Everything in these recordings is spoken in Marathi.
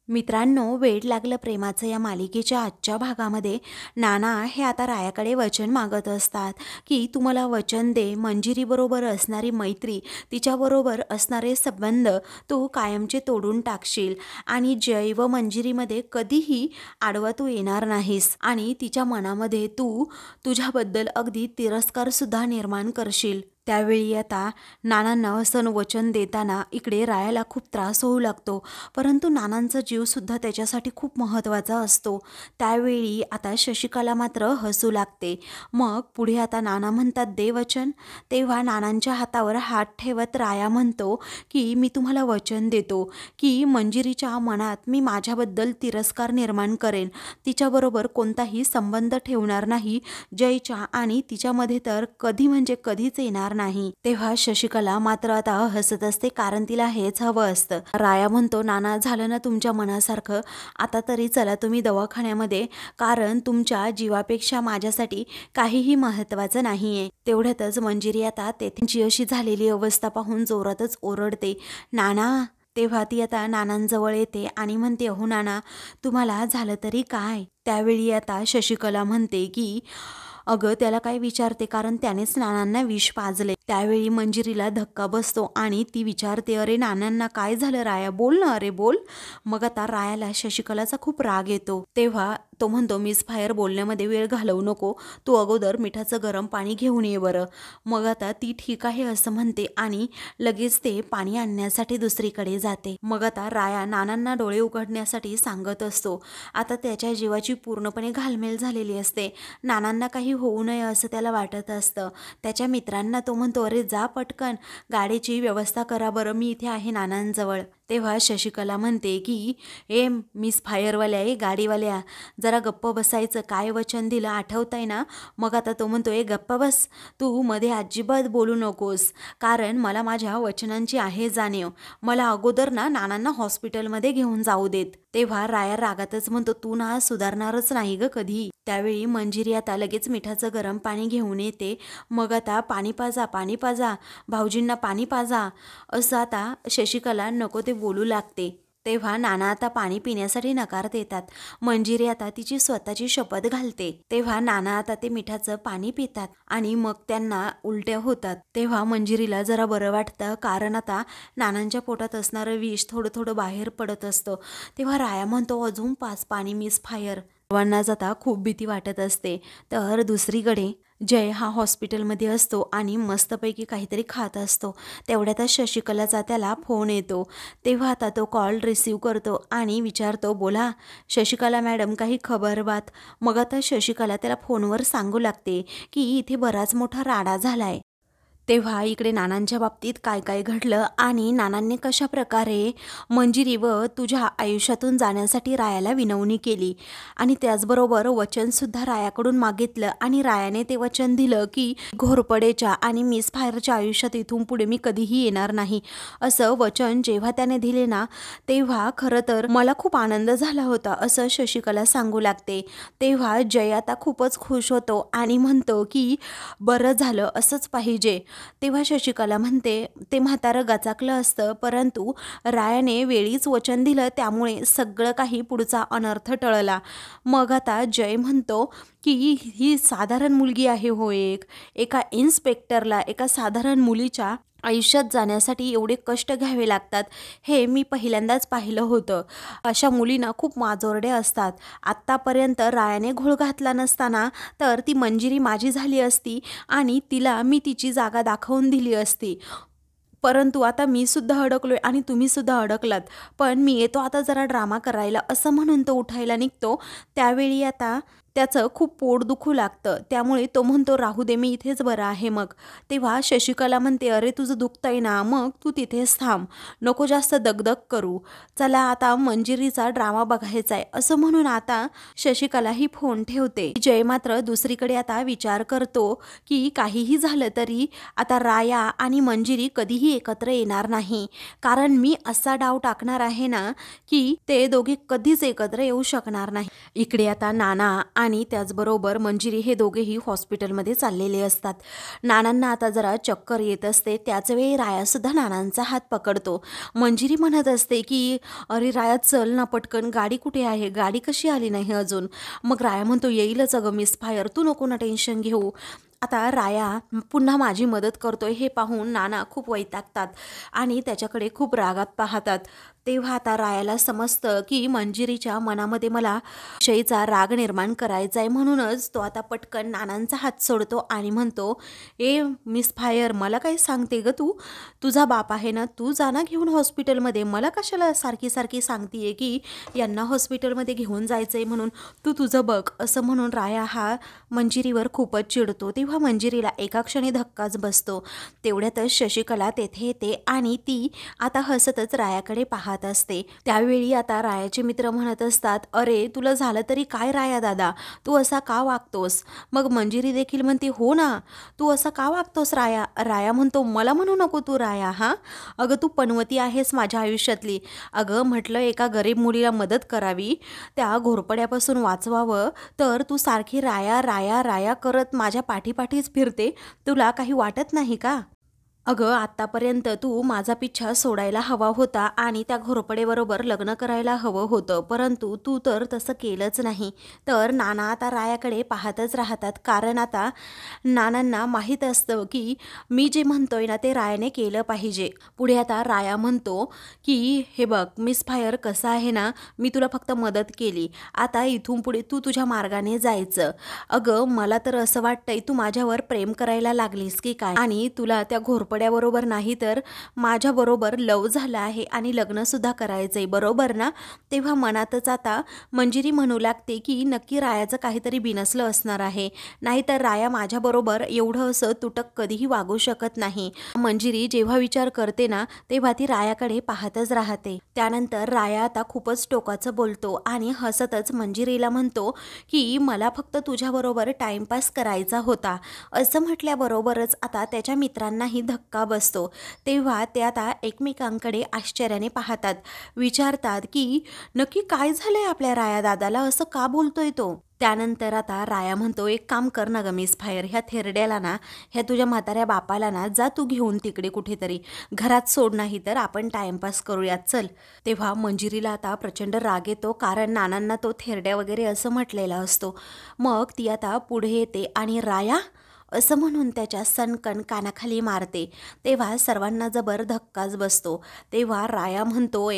मित्रांनो, वेड लागलं प्रेमाचं या मालिकेच्या आजच्या भागामध्ये नाना हे आता रायाकडे वचन मागत असतात की तू मला वचन दे, मंजिरीबरोबर असणारी मैत्री, तिच्याबरोबर असणारे संबंध तू कायमचे तोडून टाकशील आणि जय व मंजिरीमध्ये कधीही आडवा तू येणार नाहीस आणि तिच्या मनामध्ये तू तुझ्याबद्दल अगदी तिरस्कारसुद्धा निर्माण करशील। त्यावेळी आता नानांना असं वचन देताना इकडे रायाला खूप त्रास होऊ लागतो, परंतु नानांचा जीवसुद्धा त्याच्यासाठी खूप महत्त्वाचा असतो। त्यावेळी आता शशिकला मात्र हसू लागते। मग पुढे आता नाना म्हणतात दे वचन। तेव्हा नानांच्या हातावर हात ठेवत राया म्हणतो की मी तुम्हाला वचन देतो की मंजिरीच्या मनात मी माझ्याबद्दल तिरस्कार निर्माण करेन, तिच्याबरोबर कोणताही संबंध ठेवणार नाही, जयच्या आणि तिच्यामध्ये तर कधी म्हणजे कधीच येणार नाही। तेव्हा शशिकला मात्र आता हसत असते, कारण तिला हेच हवं असतं। राया म्हणतो नाना झालं ना तुमच्या मनासारखं, आता तरी चला तुम्ही दवाखान्यामध्ये, कारण तुमच्या जीवापेक्षा माझ्यासाठी काहीही महत्त्वाचं नाहीये। तेवढ्यातच मंजिरी आता तेथील अशी झालेली अवस्था पाहून जोरातच ओरडते नाना। तेव्हा ती आता नानांजवळ येते आणि म्हणते हो नाना, तुम्हाला झालं तरी काय? त्यावेळी आता शशिकला म्हणते की अगं त्याला काय विचारते, कारण त्यानेच नानांना विष पाजले। त्यावेळी मंजिरीला धक्का बसतो आणि ती विचारते अरे नानांना काय झालं राया, बोल ना, अरे बोल। मग आता रायाला शशिकलाचा खूप राग येतो। तेव्हा तो म्हणतो मिस फायर बोलण्यामध्ये वेळ घालवू नको, तू अगोदर मिठाचं गरम पाणी घेऊन ये बरं। मग आता ती ठीक आहे असं म्हणते आणि लगेच ते पाणी आणण्यासाठी दुसरीकडे जाते। मग आता राया नानांना डोळे उघडण्यासाठी सांगत असतो। आता त्याच्या जीवाची पूर्णपणे घालमेल झालेली असते, नानांना काही होऊ नये असं त्याला वाटत असतं। त्याच्या मित्रांना तो म्हणतो अरे जा पटकन गाडीची व्यवस्था करा बरं, मी इथे आहे नानांजवळ। तेव्हा शशिकला म्हणते की मिस फायरवाल्या गाडीवाल्या, जरा गप्प बसायचं, काय वचन दिलं आठवतंय ना? मग आता तो म्हणतो गप्प बस, तू मध्ये अजिबात बोलू नकोस, कारण मला माझ्या वचनांची आहे जाणीव, मला अगोदर ना नानांना हॉस्पिटलमध्ये घेऊन जाऊ देत। तेव्हा राया रागातच म्हणतो तू ना सुधारणारच नाही ग कधी। त्यावेळी मंजिरी आता लगेच मिठाचं गरम पाणी घेऊन येते। मग आता पाणी पाजा, पाणी पाजा, भाऊजींना पाणी पाजा असं आता शशिकला नको ते बोलू लागते। तेव्हा नाना आता पाणी पिण्यासाठी नकार देतात। मंजिरी आता तिची स्वतःची शपथ घालते। तेव्हा नाना आता ते मिठाचं पाणी पितात आणि मग त्यांना उलट्या होतात। तेव्हा मंजिरीला जरा बरं वाटतं, कारण आता नानांच्या पोटात असणारं विष थोडं थोडं बाहेर पडत असतं। तेव्हा राया म्हणतो अजून पाच पाणी मिस फायर। सर्वांनाच आता खूप भीती वाटत असते। तर दुसरीकडे जय हा हॉस्पिटलमध्ये असतो आणि मस्तपैकी काहीतरी खात असतो। तेवढ्यातच शशिकलाचा त्याला फोन येतो। तेव्हा आता तो कॉल रिसीव करतो आणि विचारतो बोला शशिकला मॅडम, काही खबर बात? मग आता शशिकला त्याला फोनवर सांगू लागते की इथे बराच मोठा राडा झालाय। तेव्हा इकडे नानांच्या बाबतीत काय काय घडलं आणि नानांनी कशा प्रकारे मंजिरी व तुझ्या आयुष्यातून जाण्यासाठी रायाला विनवणी केली आणि त्याचबरोबर वचनसुद्धा रायाकडून मागितलं आणि रायाने ते वचन दिलं की घोरपडेच्या आणि मिस फायरच्या आयुष्यात इथून पुढे मी कधीही येणार नाही असं वचन जेव्हा त्याने दिले ना, तेव्हा खरं तर मला खूप आनंद झाला होता असं शशिकला सांगू लागते। तेव्हा जय आता खूपच खुश होतो आणि म्हणतो की बरं झालं, असंच पाहिजे। तेव्हा शशिकला म्हणते ते म्हातारं गचाकलं असतं, परंतु रायाने वेळीच वचन दिलं, त्यामुळे सगळं काही पुढचा अनर्थ टळला। मग आता जय म्हणतो की ही साधारण मुलगी आहे हो, एका इन्स्पेक्टरला एका साधारण मुलीच्या आयुष्यात जाण्यासाठी एवढे कष्ट घ्यावे लागतात हे मी पहिल्यांदाच पाहिलं होतं। अशा मुलींना खूप माजोरड्या असतात। आत्तापर्यंत रायाने घोळ घातला नसताना तर ती मंजिरी माझी झाली असती आणि तिला मी तिची जागा दाखवून दिली असती, परंतु आता मी सुद्धा अडकलोय आणि तुम्ही सुद्धा अडकलात, पण मी येतो आता जरा ड्रामा करायला असं म्हणून तो उठायला निघतो। त्यावेळी आता त्याचं खूप पोट दुखू लागतं, त्यामुळे तो म्हणतो राहू दे, मी इथेच बरं आहे। मग तेव्हा शशिकला म्हणते अरे तुझं दुखतंय ना, मग तू तिथेच थांब, नको जास्त दगदग करू, चला आता मंजिरीचा ड्रामा बघायचा आहे असं म्हणून आता शशिकला ही फोन ठेवते। जय मात्र दुसरीकडे आता विचार करतो की काहीही झालं तरी आता राया आणि मंजिरी कधीही एकत्र येणार नाही, कारण मी असा डाव टाकणार आहे ना की ते दोघे कधीच एकत्र येऊ शकणार नाही। इकडे आता नाना आणि त्याचबरोबर मंजिरी हे दोघेही हॉस्पिटलमध्ये चाललेले असतात. नानांना आता जरा चक्कर येत असते. त्याचवेळी रायासुद्धा नानांचा हात पकडतो. मंजिरी म्हणत असते की अरे राया चल ना पटकन, गाडी कुठे आहे, गाडी कशी आली नाही अजून. मग राया म्हणतो येईलच अगं मिस फायर, तू नको ना टेन्शन घेऊ. आता राया पुन्हा माझी मदत करतोय हे पाहून नाना खूप वैतागतात आणि त्याच्याकडे खूप रागात पाहतात. तेव्हा आता रायाला समजतं की मंजिरीच्या मनामध्ये मला विषयीचा राग निर्माण करायचा आहे, म्हणूनच तो आता पटकन नानांचा हात सोडतो आणि म्हणतो ए मिस फायर, मला काय सांगते ग तू, तुझा बाप आहे ना, तू जा ना घेऊन हॉस्पिटलमध्ये, मला कशाला सारखी सारखी सांगतीये की यांना हॉस्पिटलमध्ये घेऊन जायचं आहे म्हणून, तू तुझं बघ. असं म्हणून राया हा मंजिरीवर खूपच चिडतो. तेव्हा मंजिरीला एका क्षणी धक्काच बसतो. तेवढ्यातच शशिकला तेथे येते आणि ती आता हसतच रायाकडे पाहत असते. त्यावेळी आता रायाचे मित्र म्हणत असतात अरे तुला झालं तरी काय राया दादा, तू असा का वागतोस. मग मंजिरी देखील म्हणते हो ना, तू असा का वागतोस राया. राया म्हणतो मला म्हणू नको तू राया, हां अगं तू पनवती आहेस माझ्या आयुष्यातली. अगं म्हटलं एका गरीब मुलीला मदत करावी, त्या घोरपड्यापासून वाचवावं, तर तू सारखी राया राया राया करत माझ्या पाठीपाठीच फिरते. तुला काही वाटत नाही का. अगं आत्तापर्यंत तू माझा पिच्छा सोडायला हवा होता आणि त्या घोरपडेबरोबर लग्न करायला हवं होतं, परंतु तू तर तसं केलंच नाही. तर नाना आता रायाकडे पाहतच राहतात, कारण आता नानांना माहीत असतं की मी जे म्हणतोय ना ते रायाने केलं पाहिजे. पुढे आता राया म्हणतो की हे बघ मिस फायर, कसं आहे ना, मी तुला फक्त मदत केली, आता इथून पुढे तू तुझ्या मार्गाने जायचं. अगं मला तर असं वाटतंय तू माझ्यावर प्रेम करायला लागलीस की काय, आणि तुला त्या घोरपड्याबरोबर नाही तर माझ्याबरोबर लव झालं आहे आणि लग्नसुद्धा करायचं आहे, बरोबर ना. तेव्हा मनातच आता मंजिरी म्हणू लागते की नक्की रायाचं काहीतरी बिनसलं असणार आहे, नाहीतर राया माझ्याबरोबर एवढं असं तुटक कधीही वागू शकत नाही. मंजिरी जेव्हा विचार करते ना तेव्हा ती रायाकडे पाहतच राहते. त्यानंतर राया आता खूपच टोकाचं बोलतो आणि हसतच मंजिरीला म्हणतो की मला फक्त तुझ्याबरोबर टाइमपास करायचा होता. असं म्हटल्याबरोबरच आता त्याच्या मित्रांनाही धक्का बसतो. तेव्हा ते आता एकमेकांकडे आश्चर्याने पाहतात, विचारतात की नक्की काय झालंय आपल्या राया दादाला, असं का बोलतोय तो. त्यानंतर आता राया म्हणतो एक काम कर ना ग मिस फायर, ह्या थेरड्याला ना, ह्या तुझ्या म्हाताऱ्या बापाला ना जा तू घेऊन तिकडे कुठेतरी, घरात सोड, नाही तर आपण टाइमपास करूयात चल. तेव्हा मंजिरीला आता प्रचंड राग येतो, कारण नानांना तो थेरड्या वगैरे असं म्हटलेला असतो. मग ती आता पुढे येते आणि राया असं म्हणून त्याच्या सणकण कानाखाली मारते. तेव्हा सर्वांना जबर धक्काच बसतो. तेव्हा राया म्हणतो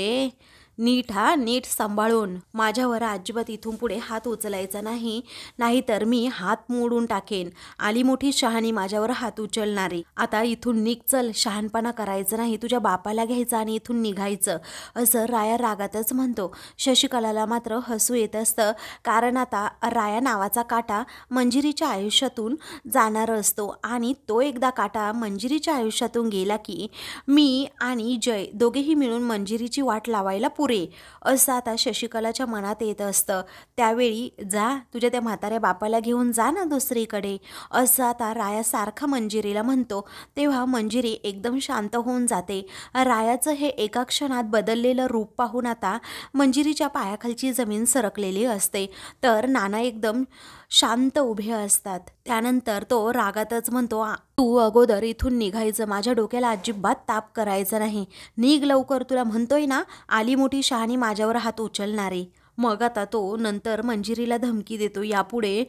नीट नीट सांभाळून, माझ्यावर अजिबात इथून पुढे हात उचलायचा नाही, नाहीतर मी हात मोडून टाकेन. आली मोठी शहाणी माझ्यावर हात उचलणारी. आता इथून निघ चल, शहाणपणा करायचं नाही, तुझ्या बापाला घ्यायचं आणि इथून निघायचं, असं राया रागातच म्हणतो. शशिकलाला मात्र हसू येत असतं, कारण आता राया नावाचा काटा मंजिरीच्या आयुष्यातून जाणार असतो आणि तो एकदा काटा मंजिरीच्या आयुष्यातून गेला की मी आणि जय दोघेही मिळून मंजिरीची वाट लावायला पुरे, असं आता शशिकलाच्या मनात येत असतं. त्यावेळी जा तुझ्या त्या म्हाताऱ्या बापाला घेऊन जा ना दुसरीकडे, असं आता राया सारखा मंजिरीला म्हणतो. तेव्हा मंजिरी एकदम शांत होऊन जाते. रायाचं हे एका क्षणात बदललेलं रूप पाहून आता मंजिरीच्या पायाखालची जमीन सरकलेली असते. तर नाना एकदम शांत उभे असतात. त्यानंतर तो रागातच म्हणतो तू अगोदर इथून निघायचं, माझ्या डोक्याला अजिबात ताप करायचा नाही, निघ लवकर, तुला म्हणतोय ना आली मोठी शहाणी माझ्यावर हात उचलणारी. मग आता तो नंतर मंजिरीला धमकी देतो, यापुढे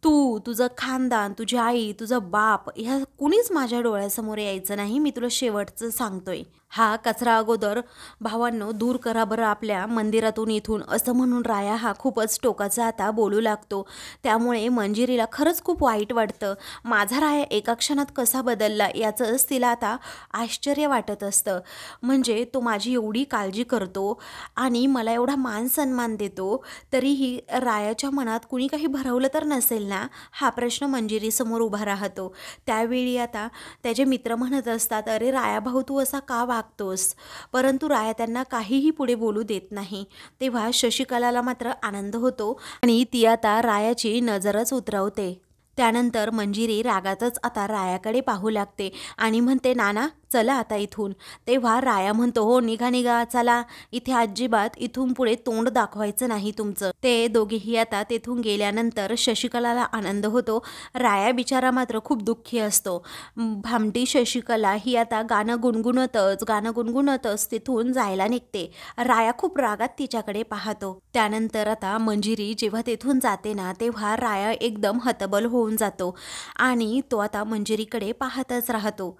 तू, तुझं खानदान, तुझी आई, तुझं बाप, ह्या कुणीच माझ्या डोळ्यासमोर यायचं नाही, मी तुला शेवटचं सांगतोय. हा कचरा अगोदर भावांनो दूर करा बरं आपल्या मंदिरातून इथून, असं म्हणून राया हा खूपच टोकाचा आता बोलू लागतो. त्यामुळे मंजिरीला खरंच खूप वाईट वाटतं. माझा राया एका क्षणात कसा बदलला याचंच तिला आता आश्चर्य वाटत असतं. म्हणजे तो माझी एवढी काळजी करतो आणि मला एवढा मान सन्मान देतो, तरीही रायाच्या मनात कुणी काही भरवलं तर नसेल ना, हा प्रश्न मंजिरीसमोर उभा राहतो. त्यावेळी आता त्याचे मित्र म्हणत असतात अरे राया भाऊ तू असा का वागतोस, परंतु राया त्यांना काहीही पुढे बोलू देत नाही. तेव्हा शशिकलाला मात्र आनंद होतो आणि ती आता रायाची नजरच उतरवते. त्यानंतर मंजिरी रागातच आता रायाकडे पाहू लागते आणि म्हणते नाना चला आता इथून. तेव्हा राया म्हणतो हो निघा निघा चला, इथे अजिबात इथून पुढे तोंड दाखवायचं नाही तुमचं. ते दोघेही आता तेथून गेल्यानंतर शशिकलाला आनंद होतो. राया बिचारा मात्र खूप दुःखी असतो. भामटी शशिकला ही आता गाणं गुणगुणतच तिथून जायला निघते. राया खूप रागात तिच्याकडे पाहतो. त्यानंतर आता मंजिरी जेव्हा तेथून जाते ना तेव्हा राया एकदम हतबल होऊन जातो आणि तो आता मंजिरीकडे पाहतच राहतो.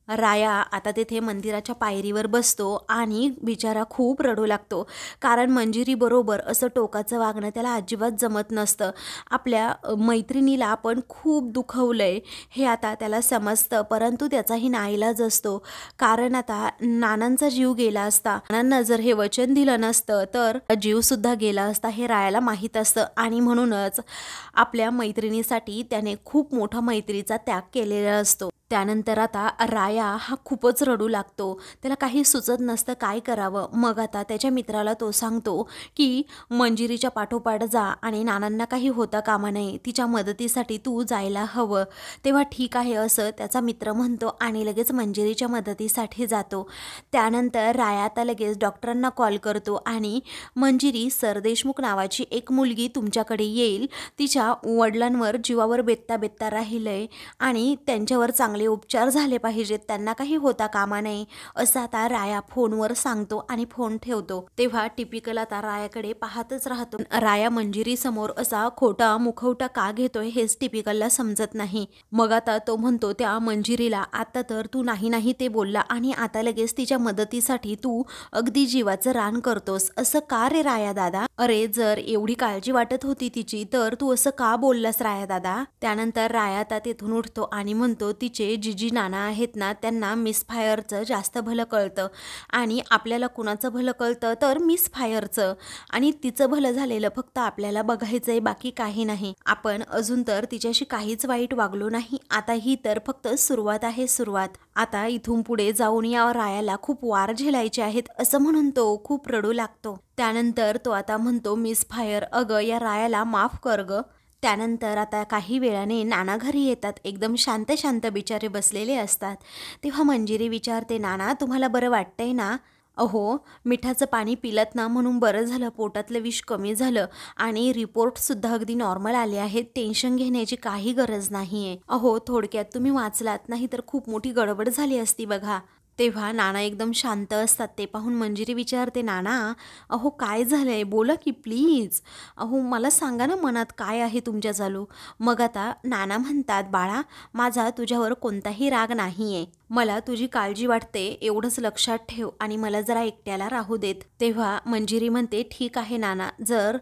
राया आता तेथे मंदिराच्या पायरीवर बसतो आणि बिचारा खूप रडू लागतो. कारण मंजिरी बरोबर असं टोकाचं वागणं त्याला अजिबात जमत नसतं. आपल्या मैत्रिणीला आपण खूप दुखवलंय हे आता त्याला समजतं, परंतु त्याचाही नाईलाज असतो. कारण आता नानांचा जीव गेला असता, नानांना जर हे वचन दिलं नसतं तर जीवसुद्धा गेला असता हे रायाला माहीत असतं आणि म्हणूनच आपल्या मैत्रिणीसाठी त्याने खूप मोठा मैत्रीचा त्याग केलेला असतो. त्यानंतर आता राया हा खूपच रडू लागतो. त्याला काही सुचत नसतं काय करावं. मग आता त्याच्या मित्राला तो सांगतो की मंजिरीच्या पाठोपाठ जा आणि नानांना काही होता कामा नये, तिच्या मदतीसाठी तू जायला हवं. तेव्हा ठीक आहे असं त्याचा मित्र म्हणतो आणि लगेच मंजिरीच्या मदतीसाठी जातो. त्यानंतर राया आता लगेच डॉक्टरांना कॉल करतो आणि मंजिरी सरदेशमुख नावाची एक मुलगी तुमच्याकडे येईल. तिच्या वडिलांवर जीवावर बेत्ता राहिलंय आणि त्यांच्यावर चांगले उपचार झाले पाहिजेत, त्यांना काही होता कामा नये असं आता राया फोनवर सांगतो आणि फोन ठेवतो. तेव्हा टिपिकल आता रायाकडे पाहतच राहतो. राया मंजिरी समोर असा खोटा मुखवटा का घेतोय हेच टिपिकलला समजत नाही. मग आता तो म्हणतो त्या मंजिरीला आता तर तू नाही ते बोलला आणि आता लगेच तिच्या मदतीसाठी तू अगदी जीवाचं रान करतोस, असं का रे राया दादा? अरे जर एवढी काळजी वाटत होती तिची तर तू असं का बोललास राया दादा? त्यानंतर राया आता तिथून उठतो आणि म्हणतो तिचे जिजी नाना आहेत ना त्यांना मिसफायरचं जास्त भलं कळतं आणि आपल्याला कुणाचं भलं कळतं तर मिसफायरचं, आणि तिचं भलं झालेलं फक्त आपल्याला बघायचंय, बाकी काही नाही. आपण अजून तर तिच्याशी काहीच वाईट वागलो नाही. आता ही तर फक्त सुरुवात आहे, सुरुवात. आता इथून पुढे जाऊन या रायाला खूप वार झेलायचे आहेत असं म्हणून तो खूप रडू लागतो. त्यानंतर तो आता म्हणतो मिसफायर अगं या रायाला माफ कर ग. त्यानंतर आता काही वेळाने नाना घरी येतात. एकदम शांत बिचारे बसलेले असतात. तेव्हा मंजिरी विचारते नाना तुम्हाला बरं वाटतंय ना? अहो मिठाचं पाणी पिलत ना म्हणून बरं झालं, पोटातलं विष कमी झालं आणि रिपोर्टसुद्धा अगदी नॉर्मल आले आहेत, टेन्शन घेण्याची काही गरज नाही आहे. अहो थोडक्यात तुम्ही वाचलात, नाही तर खूप मोठी गडबड झाली असती बघा. तेव्हा नाना एकदम शांत असतात. ते पाहून मंजिरी विचारते नाना अहो काय झालंय, बोला की प्लीज. अहो मला सांगा ना मनात काय आहे तुमच्या चालू. मग आता नाना म्हणतात बाळा माझा तुझ्यावर कोणताही राग नाही आहे, मला तुझी काळजी वाटते एवढंच लक्षात ठेव आणि मला जरा एकट्याला राहू देत. तेव्हा मंजिरी म्हणते ठीक आहे नाना, जर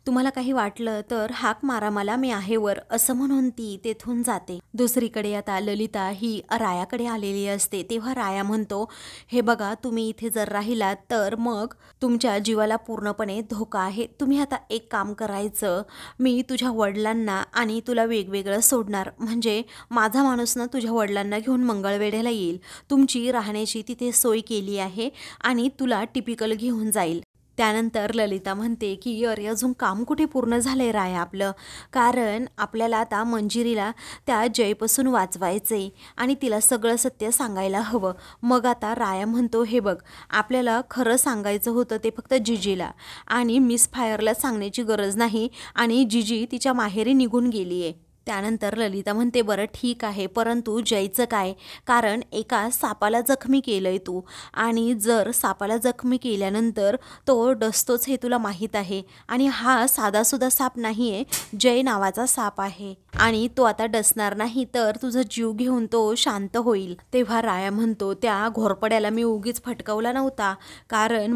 तुम्हाला काही वाटलं तर हाक मारा मला, मी आहे वर, असं म्हणून ती तेथून जाते. दुसरीकडे आता ललिता ही रायाकडे आलेली असते. तेव्हा राया म्हणतो हे बघा तुम्ही इथे जर राहिलात तर मग तुमच्या जीवाला पूर्णपणे धोका आहे. तुम्ही आता एक काम करायचं, मी तुझ्या वडिलांना आणि तुला वेगवेगळं सोडणार, म्हणजे माझा माणूस ना तुझ्या वडिलांना घेऊन मंगळवेढ्याला येईल, तुमची राहण्याची तिथे सोय केली आहे आणि तुला टिपिकल घेऊन जाईल. त्यानंतर ललिता म्हणते की अरे अजून काम कुठे पूर्ण झालंय राया आपलं, कारण आपल्याला आता मंजिरीला त्या जयपासून वाचवायचे आणि तिला सगळं सत्य सांगायला हवं. मग आता राया म्हणतो हे बघ आपल्याला खरं सांगायचं होतं ते फक्त जिजीला आणि मिसफायरला सांगण्याची गरज नाही आणि जिजी तिच्या माहेरी निघून गेली आहे. त्यानंतर ललिता म्हणते बरं ठीक आहे, परंतु जयचं काय, कारण एका सापाला जखमी केलंय तू आणि जर सापाला जखमी केल्यानंतर तो डसतोच हे तुला माहीत आहे आणि हा साधासुद्धा साप नाही आहे, जय नावाचा साप आहे आणि तो आता डसणार नाही तर तुझा जीव घेऊन तो शांत होईल. तेव्हा राया म्हणतो त्या घोरपड्याला मी उगीच फटकावला नव्हता, कारण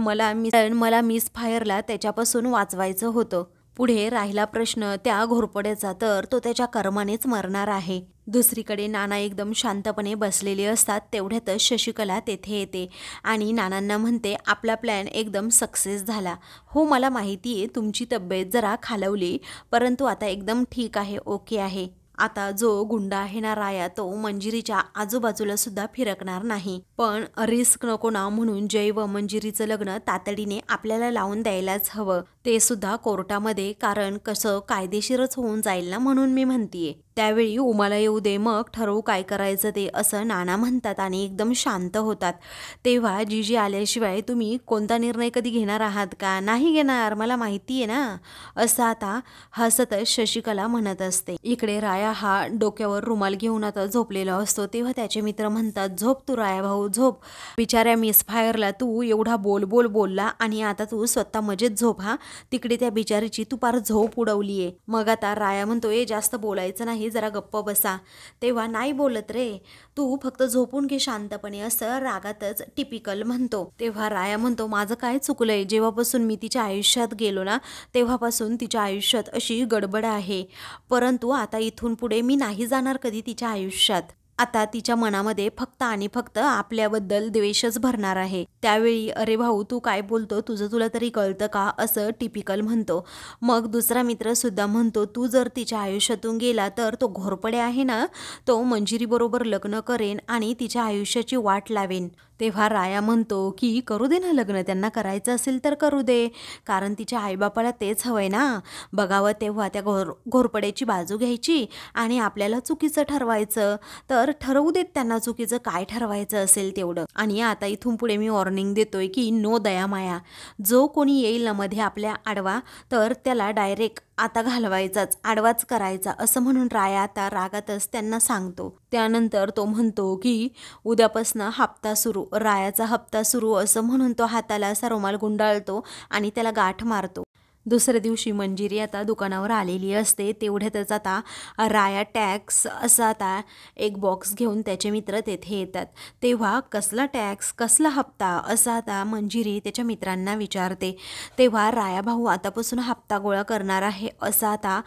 मला मिसफायरला त्याच्यापासून वाचवायचं होतं. पुढे राहिला प्रश्न त्या घोरपड्याचा तर तो त्याच्या कर्मानेच मरणार आहे. दुसरीकडे नाना एकदम शांतपणे बसलेले असतात. तेवढ्यातच शशिकला तेथे येते आणि नानांना म्हणते आपला प्लॅन एकदम सक्सेस झाला. हो मला माहिती आहे तुमची तब्येत जरा खालवली, परंतु आता एकदम ठीक आहे, ओके आहे. आता जो गुंडा आहे ना राया तो मंजिरीच्या आजूबाजूला सुद्धा फिरकणार नाही, पण रिस्क नको ना म्हणून जय व मंजिरीचं लग्न तातडीने आपल्याला लावून द्यायलाच हवं. ते सुद्धा कोर्टामध्ये, कारण कसं कायदेशीरच होऊन जाईल ना, म्हणून मी म्हणतीये. त्यावेळी उमाला येऊ दे, मग ठरवू काय करायचं ते, असं नाना म्हणतात आणि एकदम शांत होतात. तेव्हा जीजी आल्याशिवाय तुम्ही कोणता निर्णय कधी घेणार आहात का? नाही घेणार, मला माहिती आहे ना, असं आता हसतच शशिकला म्हणत असते. इकडे राया हा डोक्यावर रुमाल घेऊन आता झोपलेला असतो. तेव्हा त्याचे मित्र म्हणतात, झोप तू राया भाऊ, झोप. बिचाऱ्या मिस फायरला तू एवढा बोल बोल बोलला आणि आता तू स्वतः मजेत झोप. हा, तिकडे त्या बिचारीची तू पार झोप उडवलीये. मग आता राया म्हणतो, जास्त बोलायचं नाही, जरा गप्प बसा. तेव्हा नाही बोलत रे, तू फक्त झोपून घे शांतपणे, असं रागातच टिपिकल म्हणतो. तेव्हा राया म्हणतो, माझं काय चुकलंय? जेव्हापासून मी तिच्या आयुष्यात गेलो ना, तेव्हापासून तिच्या आयुष्यात अशी गडबड आहे, परंतु आता इथून पुढे मी नाही जाणार कधी तिच्या आयुष्यात. आता तिच्या मनामध्ये फक्त आणि फक्त आपल्याबद्दल द्वेषच भरणार आहे. त्यावेळी अरे भाऊ तू काय बोलतो, तुझं तुला तरी कळतं का, असं टिपिकल म्हणतो. मग दुसरा मित्र सुद्धा म्हणतो, तू जर तिच्या आयुष्यातून गेला तर तो घोरपडे आहे ना, तो मंजिरीबरोबर लग्न करेन आणि तिच्या आयुष्याची वाट लावेन. तेव्हा राया म्हणतो की करू दे ना लग्न, त्यांना करायचं असेल तर करू दे, कारण तिच्या आईबापाला तेच हवंय ना. बघावं तेव्हा त्या घोरपड्याची बाजू घ्यायची आणि आपल्याला चुकीचं ठरवायचं, तर ठरवू देत त्यांना चुकीचं काय ठरवायचं असेल तेवढं. आणि आता इथून पुढे मी वॉर्निंग देतोय की नो दयामाया, जो कोणी येईल ना मध्ये आपल्या आडवा, तर त्याला डायरेक्ट आता घालवायचाच, आडवाच करायचा, असं म्हणून राया आता रागातच त्यांना सांगतो. त्यानंतर तो म्हणतो की उद्यापासनं हप्ता सुरू, रायाचा हप्ता सुरू, असं म्हणून तो हाताला असा रुमाल गुंडाळतो आणि त्याला गाठ मारतो. दुसऱ्या दिवशी मंजिरी आता दुकानावर आलेली असते. तेवढ्यातच आता राया टॅक्स असं आता एक बॉक्स घेऊन त्याचे मित्र तेथे येतात. तेव्हा कसला टॅक्स, कसला हप्ता, असं आता मंजिरी त्याच्या मित्रांना विचारते. तेव्हा राया भाऊ आतापासून हप्ता गोळा करणार आहे, असं आता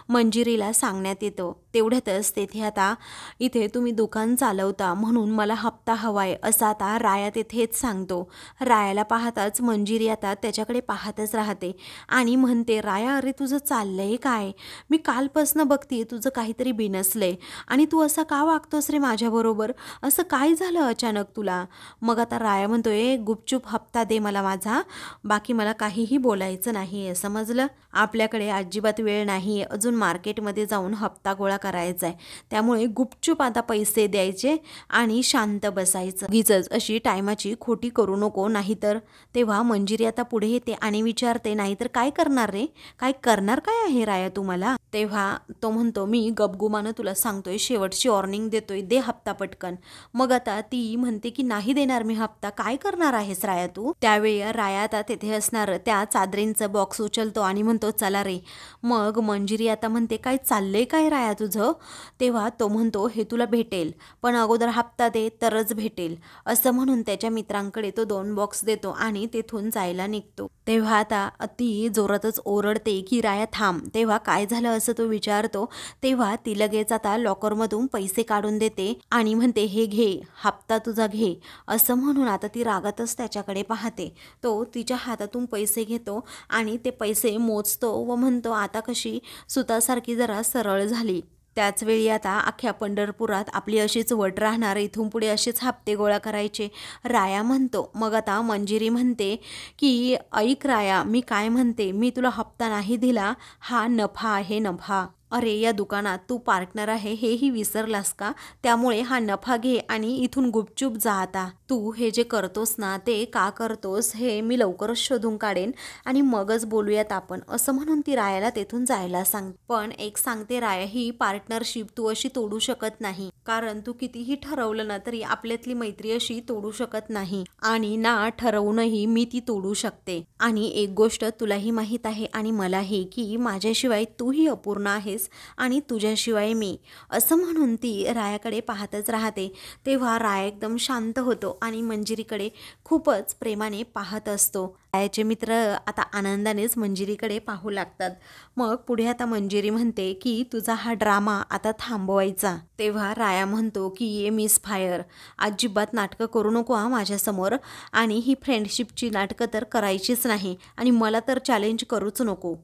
मंजिरीला सांगण्यात येतं. तेवढ्यातच तेथे आता इथे तुम्ही दुकान चालवता म्हणून मला हप्ता हवाय, असं आता राया तेथेच सांगतो. रायाला पाहताच मंजिरी आता त्याच्याकडे पाहतच राहते आणि म्हणते, राया अरे तुझं चाललंय काय? मी कालपासनं बघते तुझं काहीतरी बिनसलंय आणि तू असा का वागतोस रे माझ्याबरोबर? असं काय झालं अचानक तुला? मग आता राया म्हणतोय, गुपचूप हप्ता दे मला माझा, बाकी मला काहीही बोलायचं नाही आहे, समजलं? आपल्याकडे अजिबात वेळ नाही, अजून मार्केटमध्ये जाऊन हप्ता गोळा करायचा आहे, त्यामुळे गुपचूप आता पैसे द्यायचे आणि शांत बसायचं. उगीचच अशी टायमाची खोटी करू नको, नाहीतर. तेव्हा मंजिरी आता पुढे येते आणि विचारते, नाहीतर काय करणार रे, काय करणार काय आहे राया तुम्हाला? तेव्हा तो म्हणतो, मी गपगुमानं तुला सांगतोय, शेवटची वॉर्निंग देतोय, दे हप्ता पटकन. मग आता ती म्हणते की नाही देणार मी हप्ता, काय करणार आहेस राया तू? त्यावेळी राया आता तेथे असणार त्या चादरींचं बॉक्स उचलतो आणि म्हणतो, चला रे. मग मंजिरी आता म्हणते, काय चाललंय काय राया तुझं? तेव्हा तो म्हणतो, हे तुला भेटेल, पण अगोदर हप्ता दे तरच भेटेल, असं म्हणून त्याच्या मित्रांकडे तो 2 बॉक्स देतो आणि तेथून जायला निघतो. तेव्हा आता ती जोरातच ओरडते की राया थांब. तेव्हा काय झालं असं तो विचारतो. तेव्हा ती लगेच आता लॉकरमधून पैसे काढून देते आणि म्हणते, हे घे, हप्ता तुझा घे, असं म्हणून आता ती रागातच त्याच्याकडे पाहते. तो तिच्या हातातून पैसे घेतो आणि ते पैसे मोजतो व म्हणतो, आता कशी सुतासारखी जरा सरळ झाली. त्याचवेळी आता अख्ख्या पंढरपुरात आपली अशीच वट राहणार, इथून पुढे असेच हप्ते गोळा करायचे, राया म्हणतो. मग आता मंजिरी म्हणते की ऐक राया, मी काय म्हणते, मी तुला हप्ता नाही दिला, हा नफा आहे, नफा. अरे या दुकानात तू पार्टनर आहे हेही विसरलास का? त्यामुळे हा नफा घे आणि इथून गुपचूप जा आता. तू हे जे करतोस ना ते का करतोस हे मी लवकरच शोधून काढेन आणि मगच बोलूयात आपण, असं म्हणून ती रायाला तेथून जायला सांग. पण एक सांगते राया, ही पार्टनरशिप तू अशी तोडू शकत नाही, कारण तू कितीही ठरवलं ना तरी आपल्यातली मैत्री अशी तोडू शकत नाही आणि ना ठरवूनही मी ती तोडू शकते. आणि एक गोष्ट तुलाही माहीत आहे आणि मलाही, की माझ्याशिवाय तूही अपूर्ण आहेस आणि तुझ्याशिवाय मी, असं म्हणून ती रायाकडे पाहतच राहते. तेव्हा राया एकदम शांत होतो आणि मंजिरीकडे खूपच प्रेमाने पाहत असतो. रायाचे मित्र आता आनंदानेच मंजिरीकडे पाहू लागतात. मग पुढे आता मंजिरी म्हणते की तुझा हा ड्रामा आता थांबवायचा. तेव्हा राया म्हणतो की ये मिस फायर, अजिबात नाटकं करू नको हा माझ्यासमोर, आणि ही फ्रेंडशिपची नाटकं तर करायचीच नाही आणि मला तर चॅलेंज करूच नको.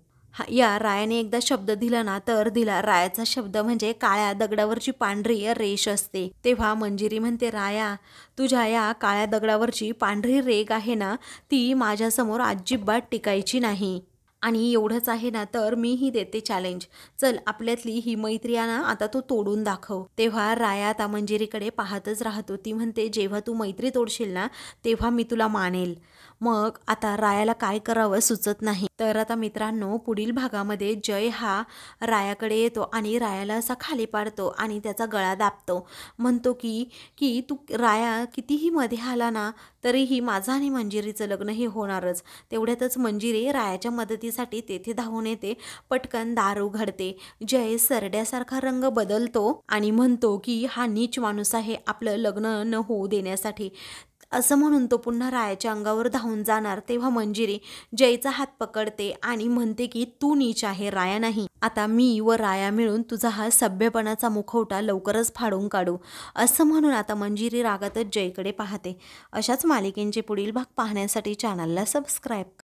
या रायाने एकदा शब्द दिला ना तर दिला. रायाचा शब्द म्हणजे काळ्या दगडावरची पांढरी रेष असते. तेव्हा मंजिरी म्हणते, राया तुझ्या या काळ्या दगडावरची पांढरी रेग आहे ना ती माझ्यासमोर अजिबात टिकायची नाही. आणि एवढंच आहे ना, तर मीही देते चॅलेंज. चल आपल्यातली ही मैत्री आहे ना, आता तू तोडून दाखव. तेव्हा राया आता मंजिरीकडे पाहतच राहतो. ती म्हणते, जेव्हा तू मैत्री तोडशील ना, तेव्हा मी तुला मानेल. मग आता रायाला काय करावं सुचत नाही. तर आता मित्रांनो, पुढील भागामध्ये जय हा रायाकडे येतो आणि रायाला असा खाली पाडतो आणि त्याचा गळा दाबतो. म्हणतो की की तू राया कितीही मध्ये आला ना, तरीही माझं आणि मंजिरीचं लग्न हे होणारच. तेवढ्यातच मंजिरी रायाच्या मदतीसाठी तेथे धावून येते. पटकन दार उघडते. जय सरड्यासारखा रंग बदलतो आणि म्हणतो की हा नीच माणूस आहे आपलं लग्न न होऊ देण्यासाठी. असं म्हणून तो पुन्हा रायाच्या अंगावर धावून जाणार, तेव्हा मंजिरी जयचा हात पकडते आणि म्हणते की तू नीच आहे, राया नाही. आता मी व राया मिळून तुझा हा सभ्यपणाचा मुखवटा लवकरच फाडून काढू. असं म्हणून आता मंजिरी रागातच जयकडे पाहते. अशाच मालिकेंचे पुढील भाग पाहण्यासाठी चॅनलला सबस्क्राईब